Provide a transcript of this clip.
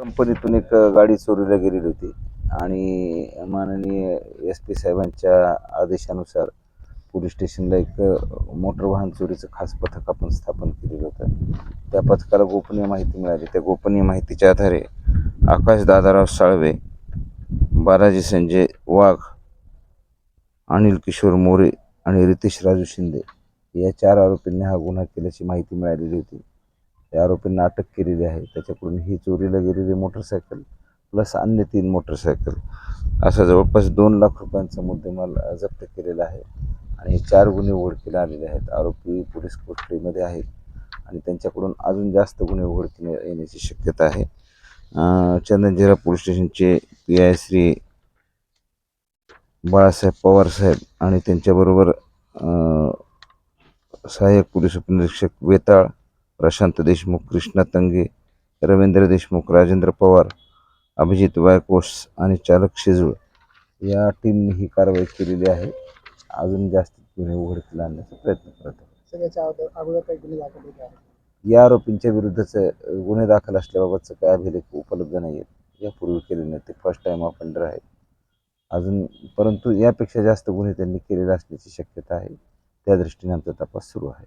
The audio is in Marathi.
कंपनीतून एक गाडी चोरीला गेलेली होती आणि माननीय SP साहेबांच्या आदेशानुसार पोलीस स्टेशनला एक मोटर वाहन चोरीचं खास पथक आपण स्थापन केलेलं होतं. त्या पथकाला गोपनीय माहिती मिळाली. त्या गोपनीय माहितीच्या आधारे आकाश दादाराव साळवे, बालाजी संजय वाघ, अनिल किशोर मोरे आणि रितेश राजू शिंदे या 4 आरोपींनी हा गुन्हा केल्याची माहिती मिळालेली होती. त्या आरोपींना अटक केलेली आहे. त्याच्याकडून ही चोरीला गेलेली मोटरसायकल प्लस अन्य 3 मोटरसायकल असा जवळपास 2 लाख रुपयांचा मुद्देमाल जप्त केलेला आहे आणि हे 4 गुन्हे उघडकीला आलेले आहेत. आरोपी पोलीस कोठडीमध्ये आहेत आणि त्यांच्याकडून अजून जास्त गुन्हे उघडकीला येण्याची शक्यता आहे. चंदनजिरा पोलीस स्टेशनचे PI श्री बाळासाहेब पवार साहेब आणि त्यांच्याबरोबर सहाय्यक पोलीस उपनिरीक्षक वेताळ, प्रशांत देशमुख, कृष्णा तंगे, रवींद्र देशमुख, राजेंद्र पवार, अभिजित वायकोस आणि चालक शेजूळ या टीमने ही कारवाई केलेली आहे. अजून जास्त गुन्हे उघडकीला आणण्याचा प्रयत्न करत आहे. सगळ्याच्या अगोदर काही गुन्हे दाखल होते आहे. या आरोपींच्या विरुद्धचे गुन्हे दाखल असल्याबाबतचं काय अभिलेख उपलब्ध नाही आहेत. यापूर्वी केले नाही, ते फर्स्ट टाईम ऑफेंडर आहेत अजून, परंतु यापेक्षा जास्त गुन्हे त्यांनी केलेले असण्याची शक्यता आहे. त्या दृष्टीने आमचा तपास सुरू आहे.